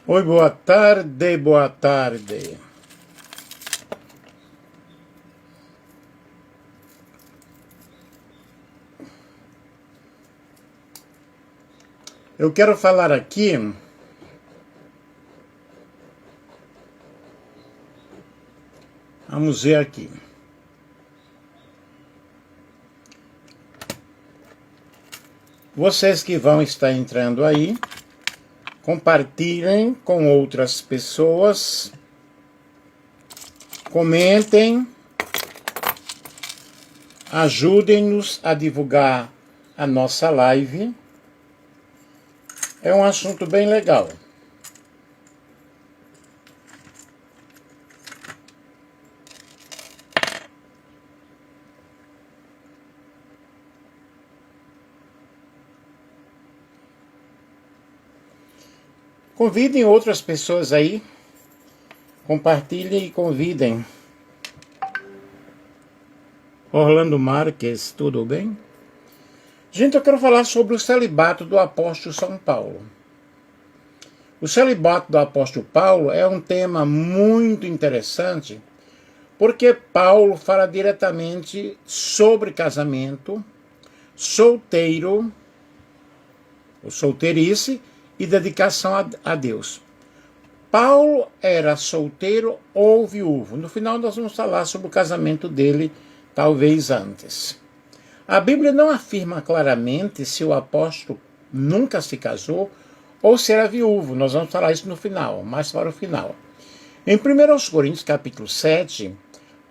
Oi, boa tarde, boa tarde. Eu quero falar aqui vamos ver aqui. Vocês que vão estar entrando aí, compartilhem com outras pessoas, comentem, ajudem-nos a divulgar a nossa live. É um assunto bem legal. Convidem outras pessoas aí, compartilhem e convidem. Orlando Marques, tudo bem? Gente, eu quero falar sobre o celibato do apóstolo São Paulo. O celibato do apóstolo Paulo é um tema muito interessante, porque Paulo fala diretamente sobre casamento, solteiro, ou solteirice, e dedicação a Deus. Paulo era solteiro ou viúvo. No final nós vamos falar sobre o casamento dele, talvez antes. A Bíblia não afirma claramente se o apóstolo nunca se casou ou se era viúvo. Nós vamos falar isso no final, mais para o final. Em 1 Coríntios capítulo 7,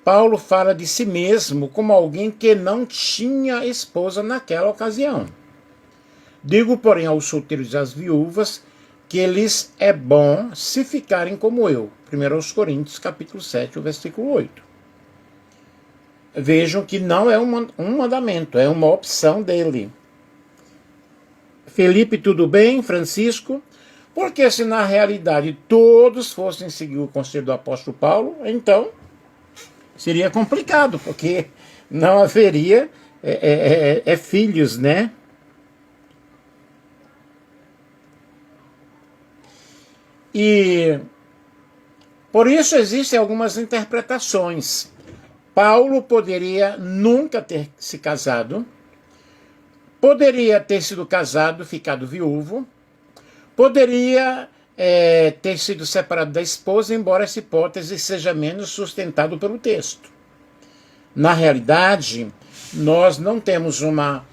Paulo fala de si mesmo como alguém que não tinha esposa naquela ocasião. Digo, porém, aos solteiros e às viúvas que lhes é bom se ficarem como eu. 1 Coríntios capítulo 7, o versículo 8. Vejam que não é um mandamento, é uma opção dele. Felipe, tudo bem? Francisco? Porque se na realidade todos fossem seguir o conselho do apóstolo Paulo, então seria complicado, porque não haveria filhos, né? E por isso existem algumas interpretações. Paulo poderia nunca ter se casado, poderia ter sido casado, ficado viúvo, poderia ter sido separado da esposa, embora essa hipótese seja menos sustentado pelo texto. Na realidade, nós não temos uma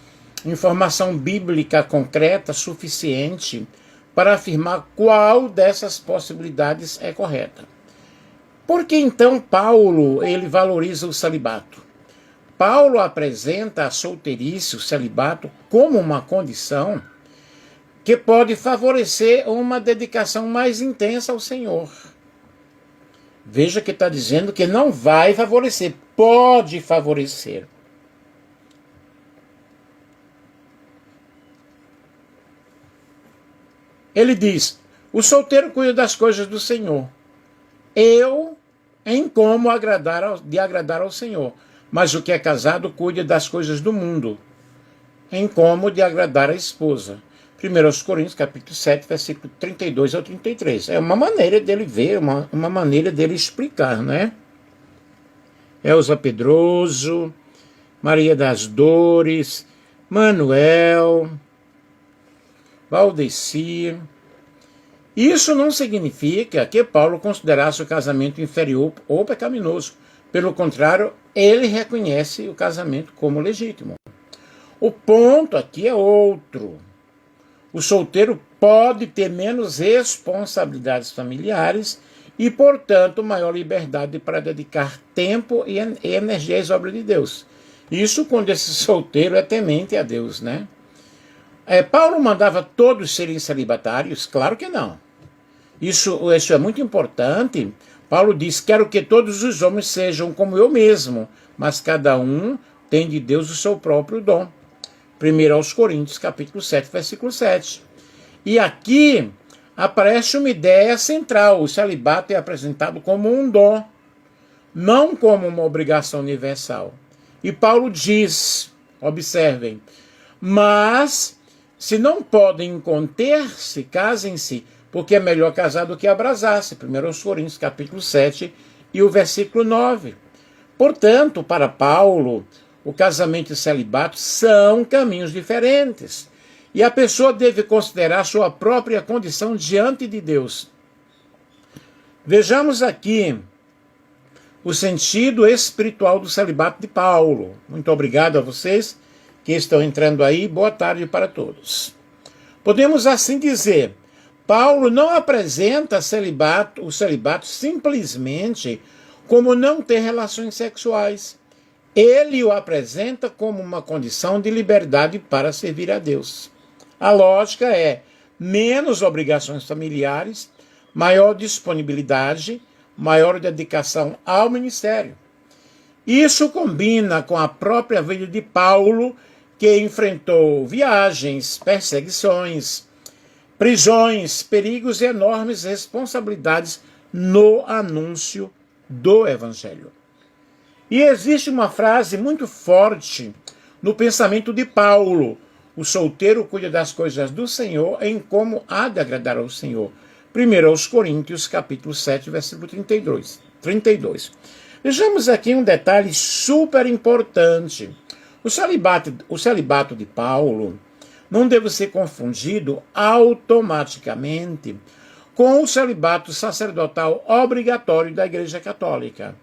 informação bíblica concreta suficiente para afirmar qual dessas possibilidades é correta. Por que então Paulo ele valoriza o celibato? Paulo apresenta a solteirice, o celibato, como uma condição que pode favorecer uma dedicação mais intensa ao Senhor. Veja que está dizendo que não vai favorecer, pode favorecer. Ele diz, o solteiro cuida das coisas do Senhor. Eu, em como agradar ao Senhor. Mas o que é casado cuida das coisas do mundo, em como de agradar a esposa. 1 Coríntios, capítulo 7, versículo 32 ao 33. É uma maneira dele ver, uma maneira dele explicar, né? Elza Pedroso, Maria das Dores, Manuel, Valdecir. Isso não significa que Paulo considerasse o casamento inferior ou pecaminoso. Pelo contrário, ele reconhece o casamento como legítimo. O ponto aqui é outro. O solteiro pode ter menos responsabilidades familiares e, portanto, maior liberdade para dedicar tempo e energia às obras de Deus. Isso quando esse solteiro é temente a Deus, né? Paulo mandava todos serem celibatários? Claro que não. Isso é muito importante. Paulo diz, quero que todos os homens sejam como eu mesmo, mas cada um tem de Deus o seu próprio dom. 1 Coríntios, capítulo 7, versículo 7. E aqui aparece uma ideia central. O celibato é apresentado como um dom, não como uma obrigação universal. E Paulo diz, observem, mas se não podem conter-se, casem-se, porque é melhor casar do que abrasar-se. 1 Coríntios capítulo 7 e o versículo 9. Portanto, para Paulo, o casamento e o celibato são caminhos diferentes. E a pessoa deve considerar sua própria condição diante de Deus. Vejamos aqui o sentido espiritual do celibato de Paulo. Muito obrigado a vocês que estão entrando aí. Boa tarde para todos. Podemos assim dizer, Paulo não apresenta o celibato simplesmente como não ter relações sexuais. Ele o apresenta como uma condição de liberdade para servir a Deus. A lógica é menos obrigações familiares, maior disponibilidade, maior dedicação ao ministério. Isso combina com a própria vida de Paulo, que enfrentou viagens, perseguições, prisões, perigos e enormes responsabilidades no anúncio do Evangelho. E existe uma frase muito forte no pensamento de Paulo: o solteiro cuida das coisas do Senhor em como há de agradar ao Senhor. 1 Coríntios, capítulo 7, versículo 32. Vejamos aqui um detalhe super importante. O celibato de Paulo não deve ser confundido automaticamente com o celibato sacerdotal obrigatório da Igreja Católica.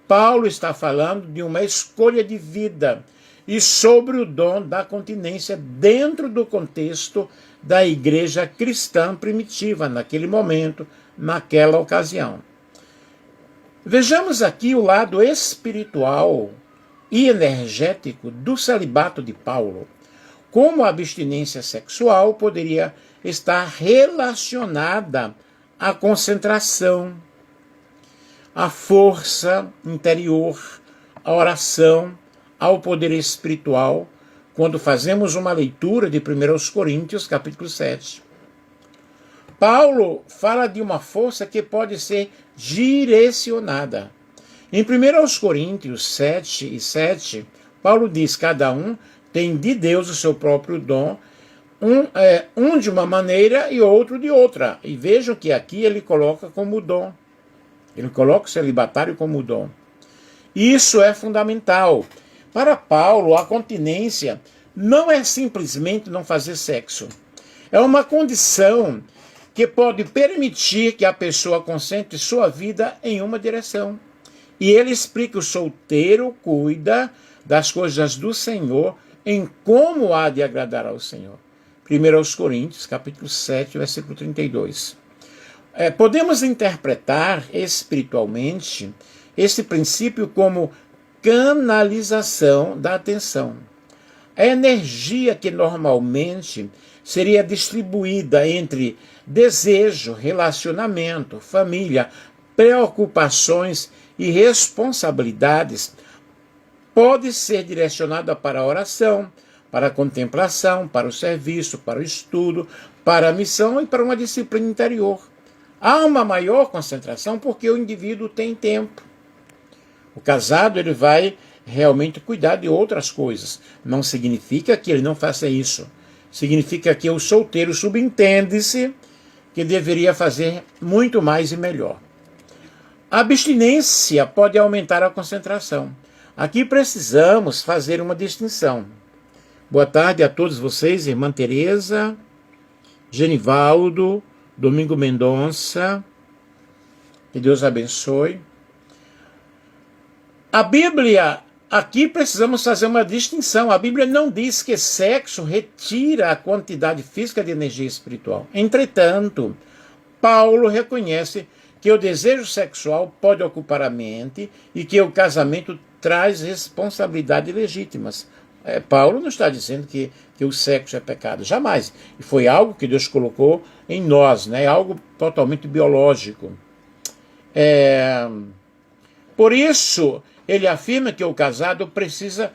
Paulo está falando de uma escolha de vida e sobre o dom da continência dentro do contexto da igreja cristã primitiva, naquele momento, naquela ocasião. Vejamos aqui o lado espiritual e energético do celibato de Paulo. Como a abstinência sexual poderia estar relacionada à concentração, à força interior, à oração, ao poder espiritual, quando fazemos uma leitura de 1 Coríntios, capítulo 7. Paulo fala de uma força que pode ser direcionada. Em 1 Coríntios 7:7, Paulo diz: cada um tem de Deus o seu próprio dom, um de uma maneira e outro de outra. E vejam que aqui ele coloca como dom. Ele coloca o celibatário como dom. Isso é fundamental. Para Paulo, a continência não é simplesmente não fazer sexo. É uma condição que pode permitir que a pessoa concentre sua vida em uma direção. E ele explica: o solteiro cuida das coisas do Senhor em como há de agradar ao Senhor. 1 Coríntios, capítulo 7, versículo 32. Podemos interpretar espiritualmente esse princípio como canalização da atenção. A energia que normalmente seria distribuída entre desejo, relacionamento, família, preocupações e responsabilidades pode ser direcionada para a oração, para a contemplação, para o serviço, para o estudo, para a missão e para uma disciplina interior. Há uma maior concentração porque o indivíduo tem tempo. O casado, ele vai realmente cuidar de outras coisas. Não significa que ele não faça isso. Significa que o solteiro subentende-se que deveria fazer muito mais e melhor. A abstinência pode aumentar a concentração. Aqui precisamos fazer uma distinção. Boa tarde a todos vocês, irmã Tereza, Genivaldo, Domingo Mendonça. Que Deus abençoe. A Bíblia, aqui precisamos fazer uma distinção. A Bíblia não diz que sexo retira a quantidade física de energia espiritual. Entretanto, Paulo reconhece que o desejo sexual pode ocupar a mente e que o casamento traz responsabilidades legítimas. Paulo não está dizendo que o sexo é pecado, jamais. E foi algo que Deus colocou em nós, né? Algo totalmente biológico. Por isso, ele afirma que o casado precisa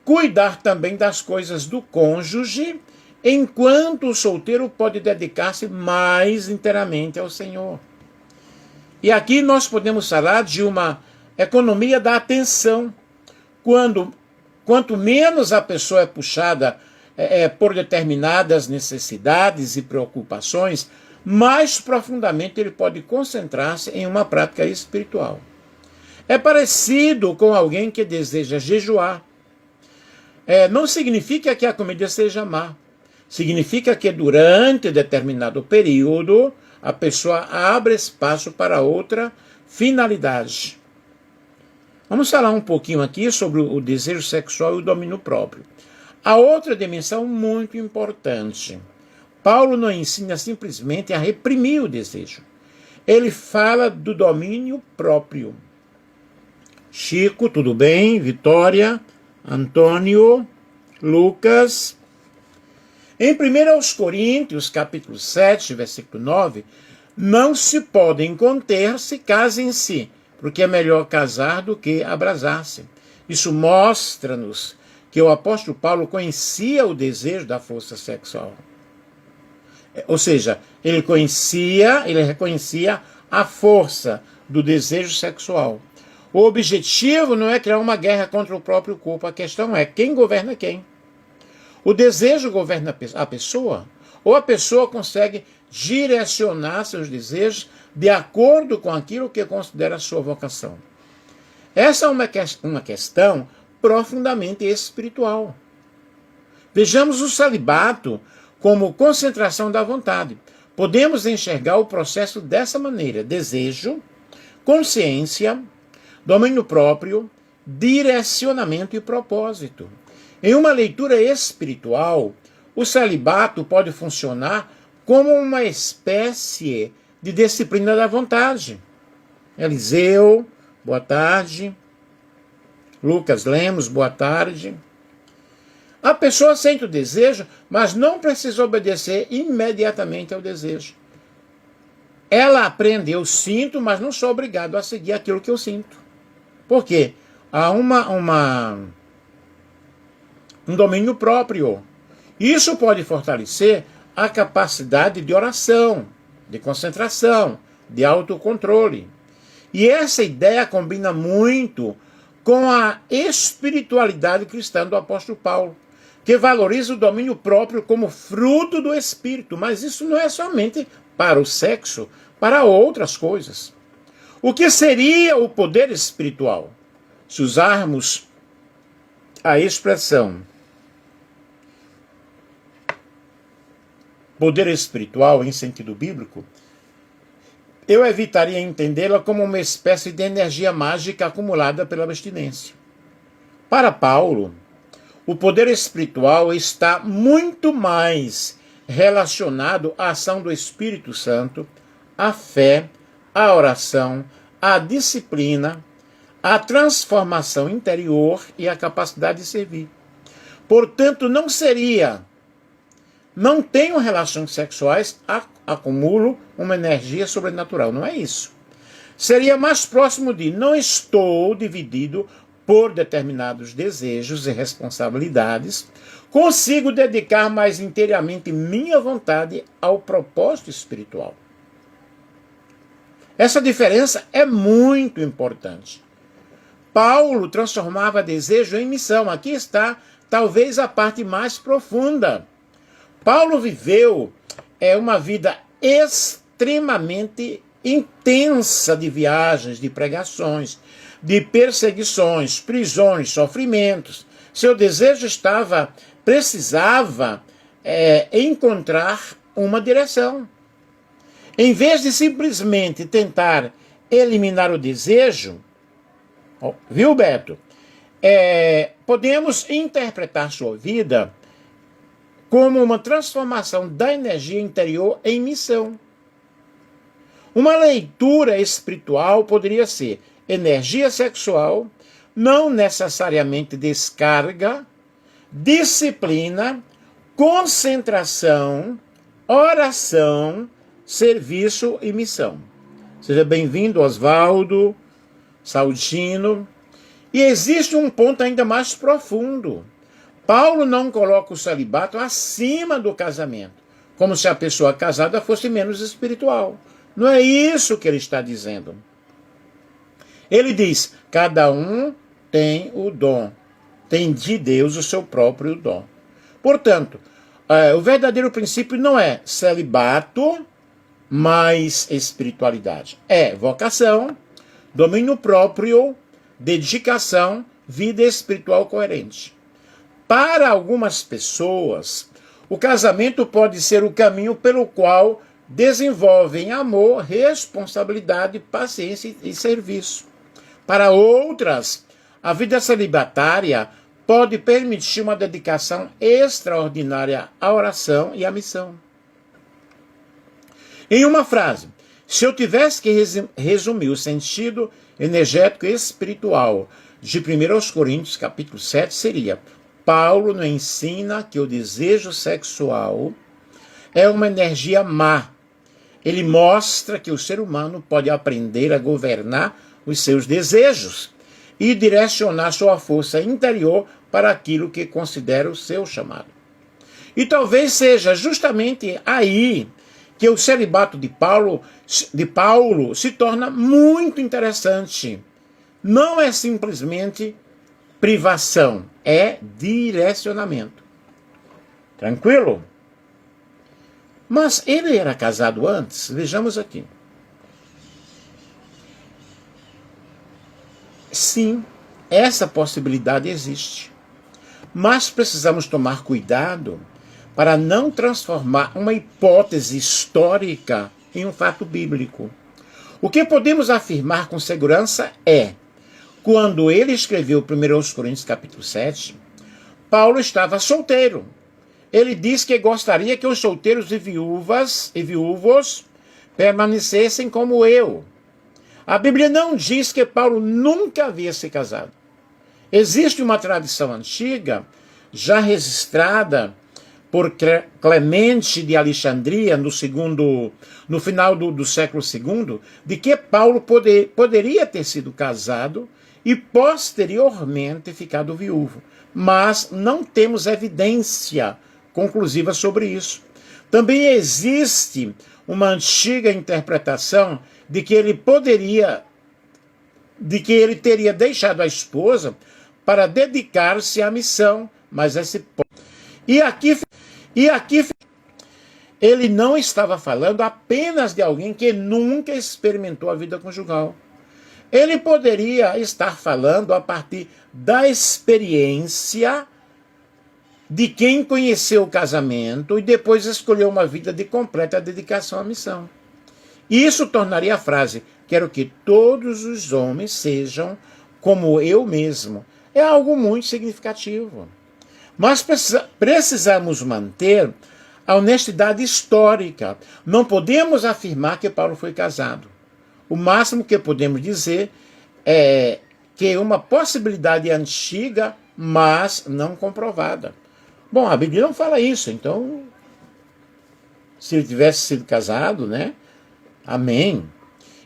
cuidar também das coisas do cônjuge, enquanto o solteiro pode dedicar-se mais inteiramente ao Senhor. E aqui nós podemos falar de uma economia da atenção. Quanto menos a pessoa é puxada por determinadas necessidades e preocupações, mais profundamente ele pode concentrar-se em uma prática espiritual. É parecido com alguém que deseja jejuar. Não significa que a comida seja má. Significa que durante determinado período a pessoa abre espaço para outra finalidade. Vamos falar um pouquinho aqui sobre o desejo sexual e o domínio próprio. A outra dimensão muito importante. Paulo não ensina simplesmente a reprimir o desejo. Ele fala do domínio próprio. Chico, tudo bem? Vitória, Antônio, Lucas. Em 1 Coríntios, capítulo 7, versículo 9, não se podem conter se casem-se, porque é melhor casar do que abrasar-se. Isso mostra-nos que o apóstolo Paulo conhecia o desejo da força sexual. Ou seja, ele reconhecia a força do desejo sexual. O objetivo não é criar uma guerra contra o próprio corpo, a questão é quem governa quem. O desejo governa a pessoa, ou a pessoa consegue direcionar seus desejos de acordo com aquilo que considera a sua vocação. Essa é uma questão profundamente espiritual. Vejamos o celibato como concentração da vontade. Podemos enxergar o processo dessa maneira: desejo, consciência, domínio próprio, direcionamento e propósito. Em uma leitura espiritual, o celibato pode funcionar como uma espécie de disciplina da vontade. Eliseu, boa tarde. Lucas Lemos, boa tarde. A pessoa sente o desejo, mas não precisa obedecer imediatamente ao desejo. Ela aprende, eu sinto, mas não sou obrigado a seguir aquilo que eu sinto. Por quê? Há um domínio próprio. Isso pode fortalecer a capacidade de oração, de concentração, de autocontrole. E essa ideia combina muito com a espiritualidade cristã do apóstolo Paulo, que valoriza o domínio próprio como fruto do Espírito. Mas isso não é somente para o sexo, para outras coisas. O que seria o poder espiritual? Se usarmos a expressão poder espiritual em sentido bíblico, eu evitaria entendê-la como uma espécie de energia mágica acumulada pela abstinência. Para Paulo, o poder espiritual está muito mais relacionado à ação do Espírito Santo, à fé, à oração, à disciplina, à transformação interior e à capacidade de servir. Portanto, não tenho relações sexuais, acumulo uma energia sobrenatural. Não é isso. Seria mais próximo de não estou dividido por determinados desejos e responsabilidades, consigo dedicar mais inteiramente minha vontade ao propósito espiritual. Essa diferença é muito importante. Paulo transformava desejo em missão. Aqui está talvez a parte mais profunda. Paulo viveu uma vida extremamente intensa de viagens, de pregações, de perseguições, prisões, sofrimentos. Seu desejo precisava encontrar uma direção. Em vez de simplesmente tentar eliminar o desejo, viu, Beto? Podemos interpretar sua vida como uma transformação da energia interior em missão. Uma leitura espiritual poderia ser energia sexual, não necessariamente descarga, disciplina, concentração, oração, serviço e missão. Seja bem-vindo, Oswaldo, Saudino. E existe um ponto ainda mais profundo. Paulo não coloca o celibato acima do casamento, como se a pessoa casada fosse menos espiritual. Não é isso que ele está dizendo. Ele diz, cada um tem o dom, tem de Deus o seu próprio dom. Portanto, o verdadeiro princípio não é celibato mais espiritualidade. É vocação, domínio próprio, dedicação, vida espiritual coerente. Para algumas pessoas, o casamento pode ser o caminho pelo qual desenvolvem amor, responsabilidade, paciência e serviço. Para outras, a vida celibatária pode permitir uma dedicação extraordinária à oração e à missão. Em uma frase, se eu tivesse que resumir o sentido energético e espiritual de 1 Coríntios capítulo 7, seria: Paulo nos ensina que o desejo sexual é uma energia má. Ele mostra que o ser humano pode aprender a governar os seus desejos e direcionar sua força interior para aquilo que considera o seu chamado. E talvez seja justamente aí que o celibato de Paulo se torna muito interessante. Não é simplesmente privação, é direcionamento. Tranquilo? Mas ele era casado antes? Vejamos aqui. Sim, essa possibilidade existe. Mas precisamos tomar cuidado para não transformar uma hipótese histórica em um fato bíblico. O que podemos afirmar com segurança é: quando ele escreveu 1 Coríntios capítulo 7, Paulo estava solteiro. Ele diz que gostaria que os solteiros e viúvos permanecessem como eu. A Bíblia não diz que Paulo nunca havia se casado. Existe uma tradição antiga, já registrada por Clemente de Alexandria no final do século II, de que Paulo poderia ter sido casado e posteriormente ficado viúvo. Mas não temos evidência conclusiva sobre isso. Também existe uma antiga interpretação de que ele teria deixado a esposa para dedicar-se à missão, mas e aqui ele não estava falando apenas de alguém que nunca experimentou a vida conjugal. Ele poderia estar falando a partir da experiência de quem conheceu o casamento e depois escolheu uma vida de completa dedicação à missão. Isso tornaria a frase: quero que todos os homens sejam como eu mesmo. É algo muito significativo. Mas precisamos manter a honestidade histórica. Não podemos afirmar que Paulo foi casado. O máximo que podemos dizer é que é uma possibilidade antiga, mas não comprovada. Bom, a Bíblia não fala isso, então, se ele tivesse sido casado, né? Amém.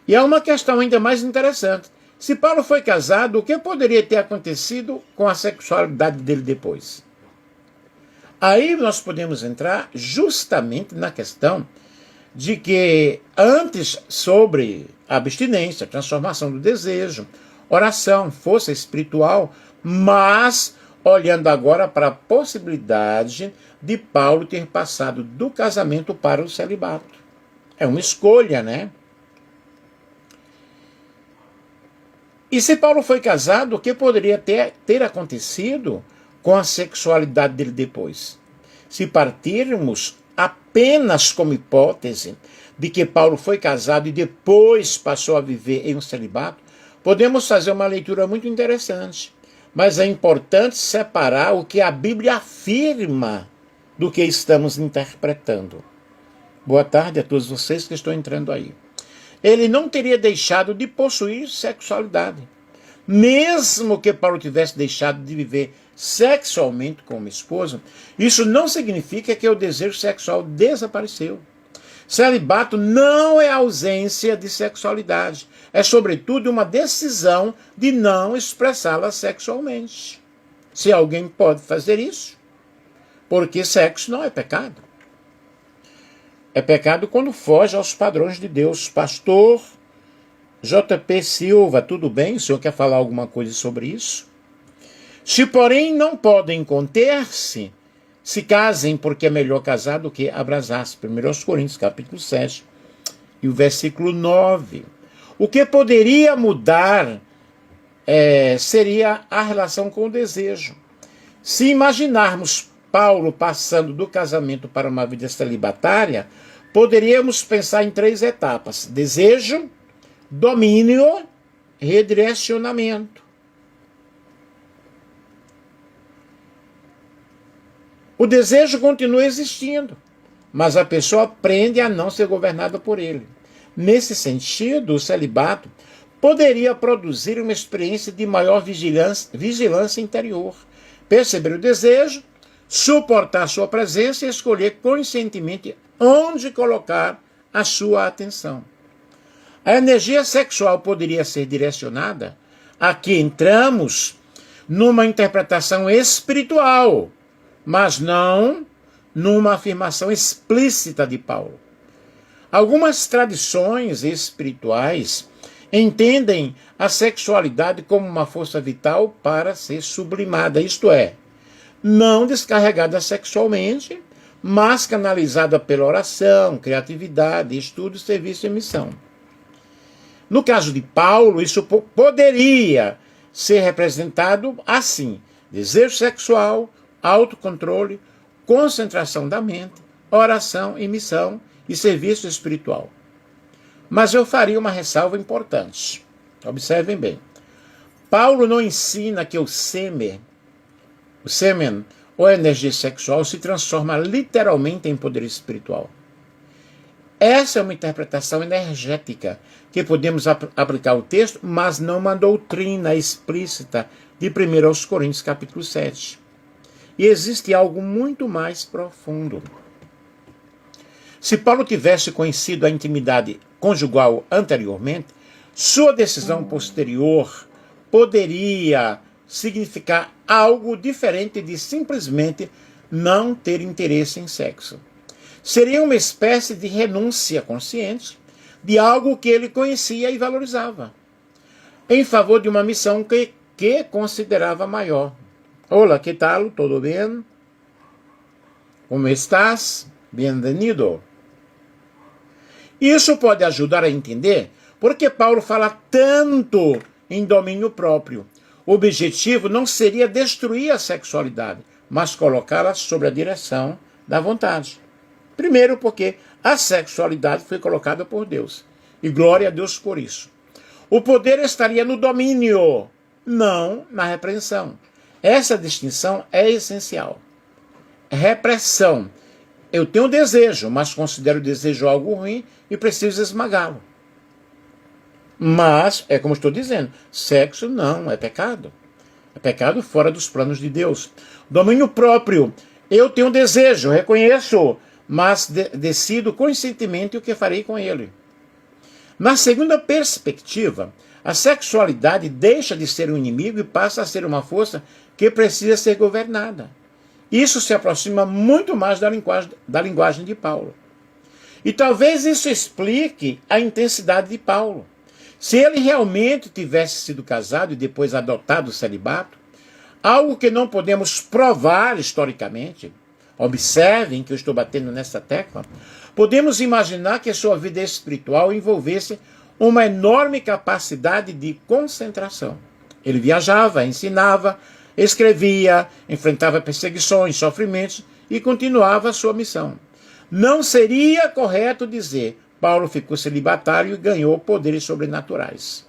E há uma questão ainda mais interessante. Se Paulo foi casado, o que poderia ter acontecido com a sexualidade dele depois? Aí nós podemos entrar justamente na questão de que antes, sobre abstinência, transformação do desejo, oração, força espiritual, mas olhando agora para a possibilidade de Paulo ter passado do casamento para o celibato. É uma escolha, né? E se Paulo foi casado, o que poderia ter acontecido com a sexualidade dele depois? Se partirmos apenas como hipótese de que Paulo foi casado e depois passou a viver em um celibato, podemos fazer uma leitura muito interessante. Mas é importante separar o que a Bíblia afirma do que estamos interpretando. Boa tarde a todos vocês que estão entrando aí. Ele não teria deixado de possuir sexualidade. Mesmo que Paulo tivesse deixado de viver sexualmente com uma esposa, isso não significa que o desejo sexual desapareceu. Celibato não é ausência de sexualidade. É, sobretudo, uma decisão de não expressá-la sexualmente. Se alguém pode fazer isso, porque sexo não é pecado. É pecado quando foge aos padrões de Deus. Pastor J.P. Silva, tudo bem? O senhor quer falar alguma coisa sobre isso? Se, porém, não podem conter-se, se casem, porque é melhor casar do que abrasar-se. 1 Coríntios, capítulo 7, e o versículo 9. O que poderia mudar seria a relação com o desejo. Se imaginarmos Paulo passando do casamento para uma vida celibatária, poderíamos pensar em 3 etapas: desejo, domínio, redirecionamento. O desejo continua existindo, mas a pessoa aprende a não ser governada por ele. Nesse sentido, o celibato poderia produzir uma experiência de maior vigilância interior, perceber o desejo, suportar sua presença e escolher conscientemente onde colocar a sua atenção. A energia sexual poderia ser direcionada. Aqui entramos numa interpretação espiritual, mas não numa afirmação explícita de Paulo. Algumas tradições espirituais entendem a sexualidade como uma força vital para ser sublimada, isto é, não descarregada sexualmente, mas canalizada pela oração, criatividade, estudo, serviço e missão. No caso de Paulo, isso poderia ser representado assim: desejo sexual, autocontrole, concentração da mente, oração e missão e serviço espiritual. Mas eu faria uma ressalva importante. Observem bem. Paulo não ensina que o sêmen ou energia sexual se transforma literalmente em poder espiritual. Essa é uma interpretação energética que podemos aplicar ao texto, mas não uma doutrina explícita de 1 Coríntios capítulo 7. E existe algo muito mais profundo. Se Paulo tivesse conhecido a intimidade conjugal anteriormente, sua decisão posterior poderia significar algo diferente de simplesmente não ter interesse em sexo. Seria uma espécie de renúncia consciente de algo que ele conhecia e valorizava, em favor de uma missão que considerava maior. Olá, que tal? Tudo bem? Como estás? Bem-vindo. Isso pode ajudar a entender por que Paulo fala tanto em domínio próprio. O objetivo não seria destruir a sexualidade, mas colocá-la sob a direção da vontade. Primeiro, porque a sexualidade foi colocada por Deus. E glória a Deus por isso. O poder estaria no domínio, não na repreensão. Essa distinção é essencial. Repressão. Eu tenho desejo, mas considero o desejo algo ruim e preciso esmagá-lo. Mas, é como estou dizendo, sexo não é pecado. É pecado fora dos planos de Deus. Domínio próprio. Eu tenho desejo, reconheço, mas decido conscientemente o que farei com ele. Na segunda perspectiva, a sexualidade deixa de ser um inimigo e passa a ser uma força que precisa ser governada. Isso se aproxima muito mais da linguagem de Paulo. E talvez isso explique a intensidade de Paulo. Se ele realmente tivesse sido casado e depois adotado o celibato, algo que não podemos provar historicamente, observem que eu estou batendo nessa tecla, podemos imaginar que sua vida espiritual envolvesse uma enorme capacidade de concentração. Ele viajava, ensinava, escrevia, enfrentava perseguições, sofrimentos e continuava a sua missão. Não seria correto dizer Paulo ficou celibatário e ganhou poderes sobrenaturais.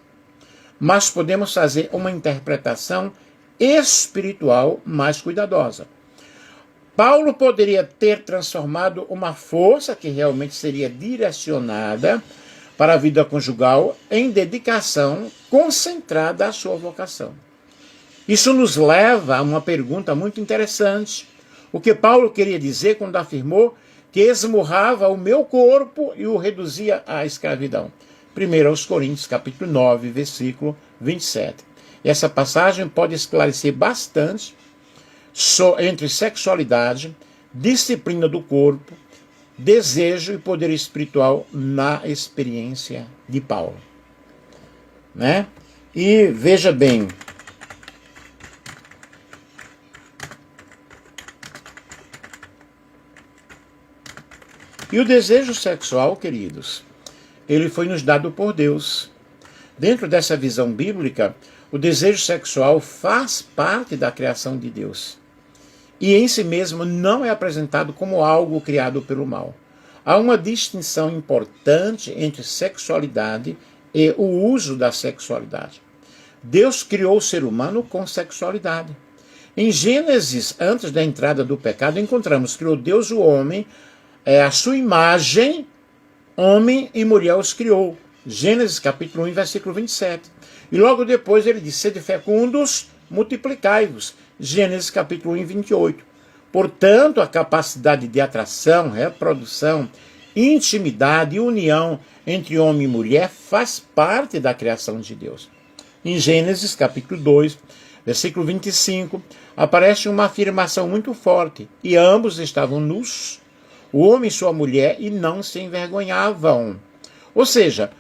Mas podemos fazer uma interpretação espiritual mais cuidadosa. Paulo poderia ter transformado uma força que realmente seria direcionada para a vida conjugal em dedicação concentrada à sua vocação. Isso nos leva a uma pergunta muito interessante. O que Paulo queria dizer quando afirmou que esmurrava o meu corpo e o reduzia à escravidão? 1 Coríntios capítulo 9, versículo 27. Essa passagem pode esclarecer bastante entre sexualidade, disciplina do corpo, desejo e poder espiritual na experiência de Paulo. Né? E veja bem, e o desejo sexual, queridos, ele foi nos dado por Deus. Dentro dessa visão bíblica, o desejo sexual faz parte da criação de Deus. E em si mesmo não é apresentado como algo criado pelo mal. Há uma distinção importante entre sexualidade e o uso da sexualidade. Deus criou o ser humano com sexualidade. Em Gênesis, antes da entrada do pecado, encontramos que criou Deus o homem, a sua imagem, homem e mulher os criou. Gênesis capítulo 1, versículo 27. E logo depois ele diz, sede fecundos, multiplicai-vos. Gênesis capítulo 1, 28. Portanto, a capacidade de atração, reprodução, intimidade e união entre homem e mulher faz parte da criação de Deus. Em Gênesis capítulo 2, versículo 25, aparece uma afirmação muito forte. E ambos estavam nus, o homem e sua mulher, e não se envergonhavam. Ou seja,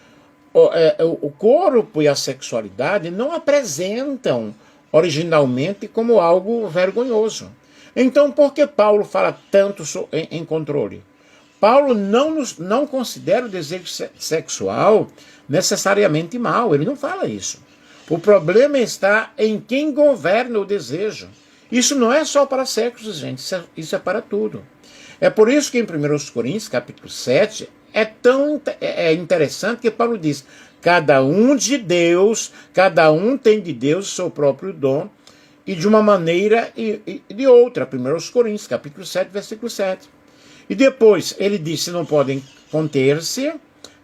o corpo e a sexualidade não apresentam originalmente como algo vergonhoso. Então, por que Paulo fala tanto em controle? Paulo não considera o desejo sexual necessariamente mal, ele não fala isso. O problema está em quem governa o desejo. Isso não é só para sexo, gente, isso é para tudo. É por isso que em 1 Coríntios, capítulo 7, é interessante que Paulo diz, cada um tem de Deus o seu próprio dom, e de uma maneira e de outra. 1 Coríntios, capítulo 7, versículo 7. E depois ele diz, se não podem conter-se,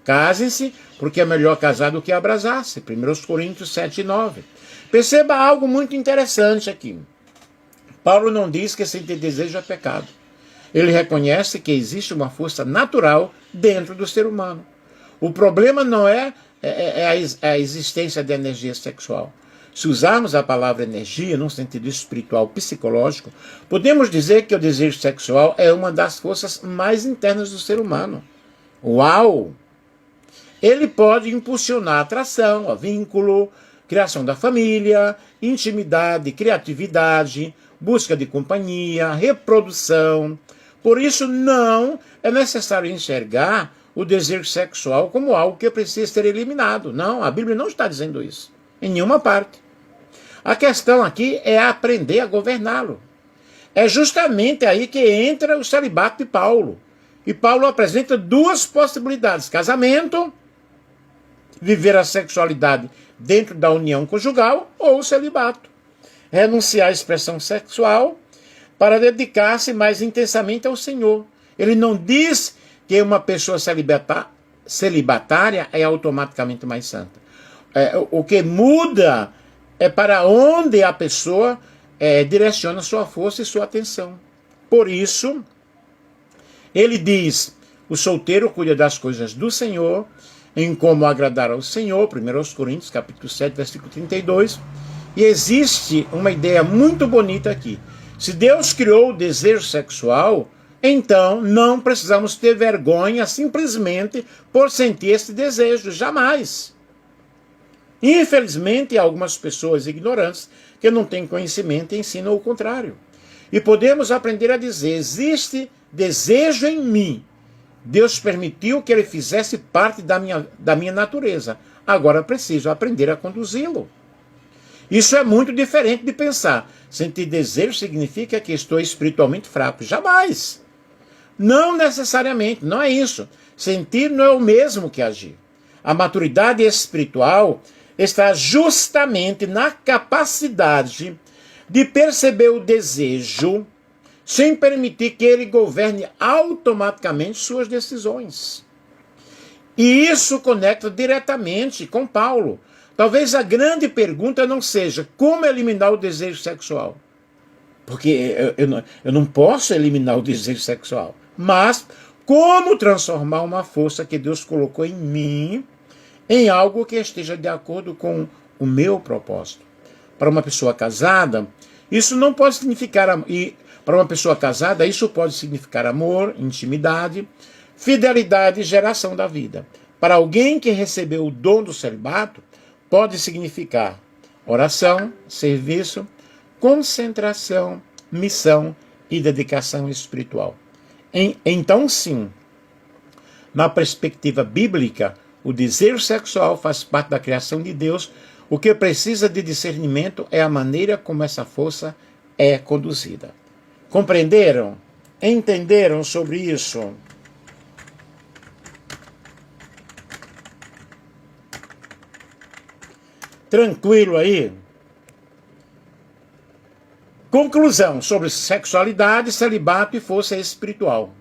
casem-se, porque é melhor casar do que abrasar-se. 1 Coríntios 7, 9. Perceba algo muito interessante aqui. Paulo não diz que sentir desejo é pecado. Ele reconhece que existe uma força natural dentro do ser humano. O problema não é a existência de energia sexual. Se usarmos a palavra energia num sentido espiritual, psicológico, podemos dizer que o desejo sexual é uma das forças mais internas do ser humano. Uau! Ele pode impulsionar a atração, a vínculo, criação da família, intimidade, criatividade, busca de companhia, reprodução. Por isso, não é necessário enxergar o desejo sexual como algo que precisa ser eliminado. Não, a Bíblia não está dizendo isso, em nenhuma parte. A questão aqui é aprender a governá-lo. É justamente aí que entra o celibato de Paulo. E Paulo apresenta duas possibilidades: casamento, viver a sexualidade dentro da união conjugal, ou o celibato. Renunciar à expressão sexual para dedicar-se mais intensamente ao Senhor. Ele não diz que uma pessoa celibatária é automaticamente mais santa. O que muda é para onde a pessoa direciona sua força e sua atenção. Por isso, ele diz, o solteiro cuida das coisas do Senhor, em como agradar ao Senhor, 1 Coríntios, capítulo 7, versículo 32, e existe uma ideia muito bonita aqui. Se Deus criou o desejo sexual, então não precisamos ter vergonha simplesmente por sentir esse desejo, jamais. Infelizmente, há algumas pessoas ignorantes que não têm conhecimento e ensinam o contrário. E podemos aprender a dizer, existe desejo em mim. Deus permitiu que ele fizesse parte da minha natureza. Agora preciso aprender a conduzi-lo. Isso é muito diferente de pensar. Sentir desejo significa que estou espiritualmente fraco. Jamais. Não necessariamente, não é isso. Sentir não é o mesmo que agir. A maturidade espiritual está justamente na capacidade de perceber o desejo sem permitir que ele governe automaticamente suas decisões. E isso conecta diretamente com Paulo. Talvez a grande pergunta não seja como eliminar o desejo sexual. Porque eu não posso eliminar o desejo sexual. Mas como transformar uma força que Deus colocou em mim em algo que esteja de acordo com o meu propósito. Para uma pessoa casada, isso não pode significar... Para uma pessoa casada, isso pode significar amor, intimidade, fidelidade e geração da vida. Para alguém que recebeu o dom do celibato, pode significar oração, serviço, concentração, missão e dedicação espiritual. Então, sim, na perspectiva bíblica, O desejo sexual faz parte da criação de Deus. O que precisa de discernimento é a maneira como essa força é conduzida. Compreenderam? Entenderam sobre isso? Tranquilo aí? Conclusão sobre sexualidade, celibato e força espiritual.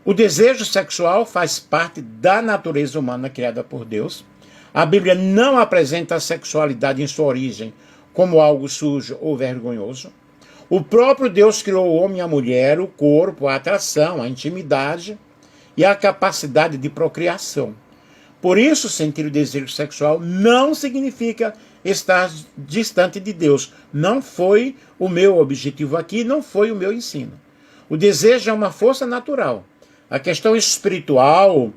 O desejo sexual faz parte da natureza humana criada por Deus. A Bíblia não apresenta a sexualidade em sua origem como algo sujo ou vergonhoso. O próprio Deus criou o homem e a mulher, o corpo, a atração, a intimidade e a capacidade de procriação. Por isso, sentir o desejo sexual não significa estar distante de Deus. Não foi o meu objetivo aqui, não foi o meu ensino. O desejo é uma força natural. A questão espiritual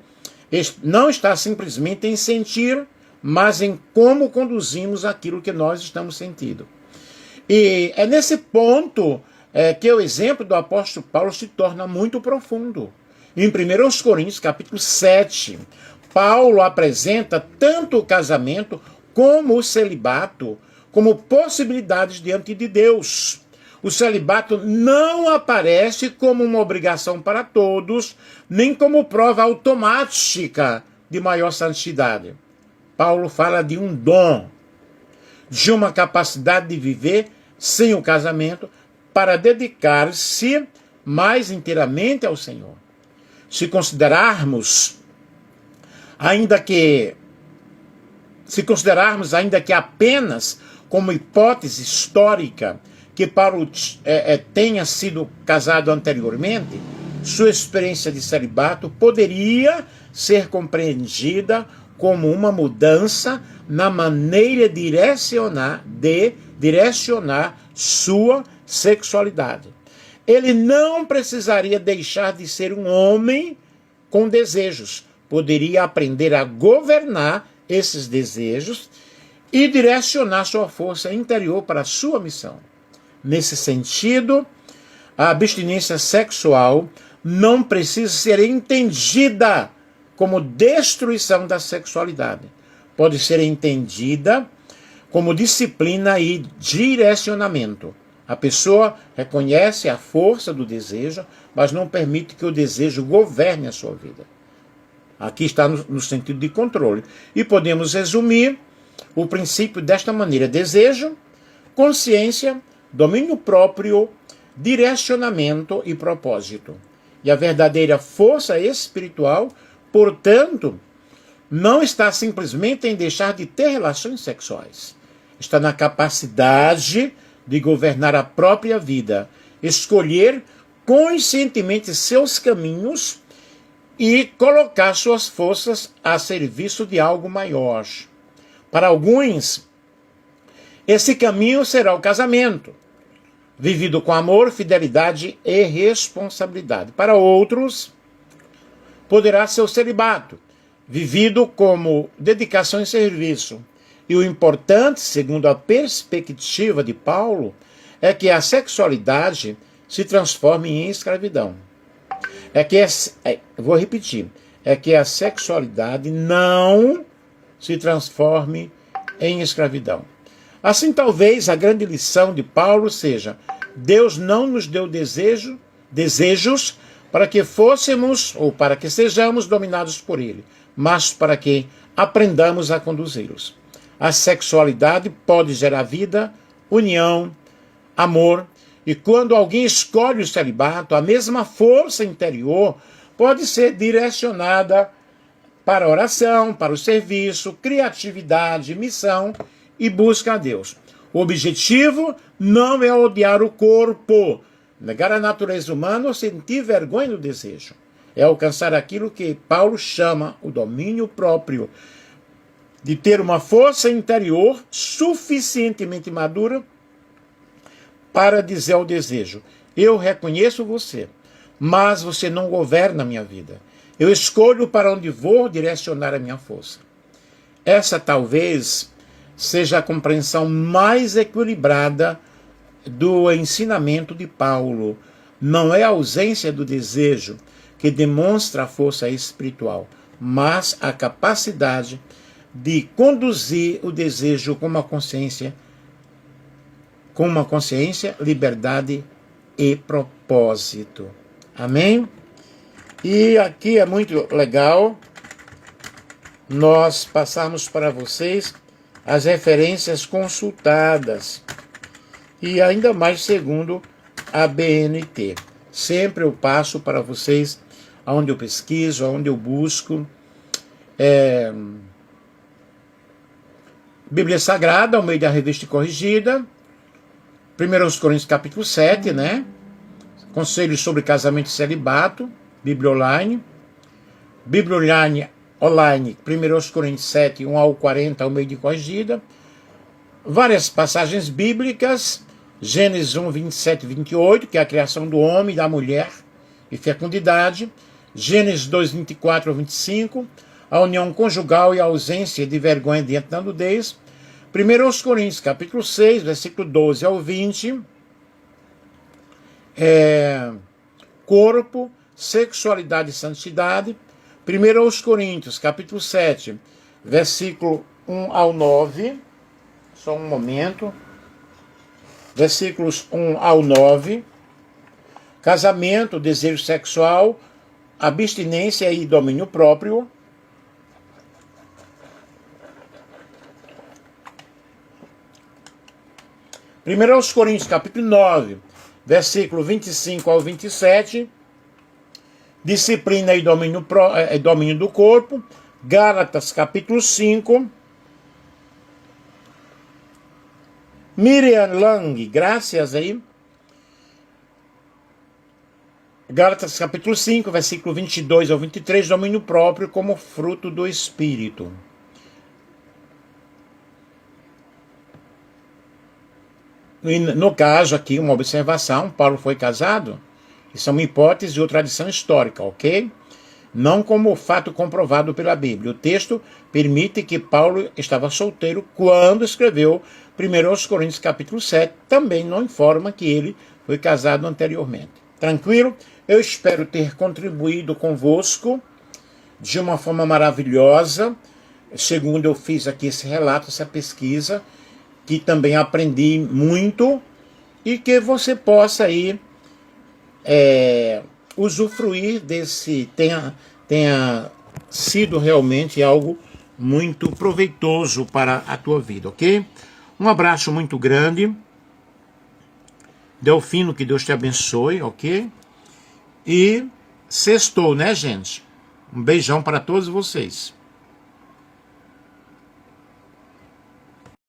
não está simplesmente em sentir, mas em como conduzimos aquilo que nós estamos sentindo. E é nesse ponto que o exemplo do apóstolo Paulo se torna muito profundo. Em 1 Coríntios, capítulo 7, Paulo apresenta tanto o casamento como o celibato como possibilidades diante de Deus. O celibato não aparece como uma obrigação para todos, nem como prova automática de maior santidade. Paulo fala de um dom, de uma capacidade de viver sem o casamento para dedicar-se mais inteiramente ao Senhor. Se considerarmos ainda que apenas como hipótese histórica que Paulo tenha sido casado anteriormente, sua experiência de celibato poderia ser compreendida como uma mudança na maneira de direcionar sua sexualidade. Ele não precisaria deixar de ser um homem com desejos. Poderia aprender a governar esses desejos e direcionar sua força interior para a sua missão. Nesse sentido, a abstinência sexual não precisa ser entendida como destruição da sexualidade. Pode ser entendida como disciplina e direcionamento. A pessoa reconhece a força do desejo, mas não permite que o desejo governe a sua vida. Aqui está no sentido de controle. E podemos resumir o princípio desta maneira: desejo, consciência, domínio próprio, direcionamento e propósito. E a verdadeira força espiritual, portanto, não está simplesmente em deixar de ter relações sexuais. Está na capacidade de governar a própria vida, escolher conscientemente seus caminhos e colocar suas forças a serviço de algo maior. Para alguns, esse caminho será o casamento, vivido com amor, fidelidade e responsabilidade. Para outros, poderá ser o celibato, vivido como dedicação e serviço. E o importante, segundo a perspectiva de Paulo, é que a sexualidade se transforme em escravidão. Vou repetir, é que a sexualidade não se transforme em escravidão. Assim, talvez a grande lição de Paulo seja: Deus não nos deu desejos para que fôssemos ou para que sejamos dominados por Ele, mas para que aprendamos a conduzi-los. A sexualidade pode gerar vida, união, amor, e quando alguém escolhe o celibato, a mesma força interior pode ser direcionada para a oração, para o serviço, criatividade, missão e busca a Deus. O objetivo não é odiar o corpo, negar a natureza humana ou sentir vergonha do desejo. É alcançar aquilo que Paulo chama o domínio próprio, de ter uma força interior suficientemente madura para dizer ao desejo: eu reconheço você, mas você não governa a minha vida. Eu escolho para onde vou direcionar a minha força. Essa talvez seja a compreensão mais equilibrada do ensinamento de Paulo. Não é a ausência do desejo que demonstra a força espiritual, mas a capacidade de conduzir o desejo com uma consciência, liberdade e propósito. Amém? E aqui é muito legal nós passarmos para vocês as referências consultadas, e ainda mais segundo a BNT. Sempre eu passo para vocês onde eu pesquiso, onde eu busco. Bíblia Sagrada, ao meio da Revista Corrigida, 1 Coríntios capítulo 7, né? Conselhos sobre casamento e celibato, Bíblia Online. Bíblia Online, 1 Coríntios 7, 1 ao 40, ao meio de Corrigida. Várias passagens bíblicas, Gênesis 1, 27 e 28, que é a criação do homem e da mulher e fecundidade. Gênesis 2, 24 ao 25, a união conjugal e a ausência de vergonha diante da nudez. 1 Coríntios, capítulo 6, versículo 12 ao 20, corpo, sexualidade e santidade. 1 Coríntios, capítulo 7, versículo 1 ao 9, só um momento, versículos 1 ao 9, casamento, desejo sexual, abstinência e domínio próprio. 1 Coríntios, capítulo 9, versículo 25 ao 27, disciplina e domínio do corpo. Gálatas, capítulo 5, Miriam Lang, graças aí. Gálatas, capítulo 5, versículo 22 ao 23, domínio próprio como fruto do Espírito. No caso aqui, uma observação, Paulo foi casado, isso é uma hipótese ou tradição histórica, ok? Não como fato comprovado pela Bíblia. O texto permite que Paulo estava solteiro quando escreveu 1 Coríntios capítulo 7, também não informa que ele foi casado anteriormente. Tranquilo? Eu espero ter contribuído convosco de uma forma maravilhosa, segundo eu fiz aqui esse relato, essa pesquisa, que também aprendi muito, e que você possa aí usufruir desse, tenha sido realmente algo muito proveitoso para a tua vida, ok? Um abraço muito grande, Delfino, que Deus te abençoe, ok? E sextou, né, gente? Um beijão para todos vocês.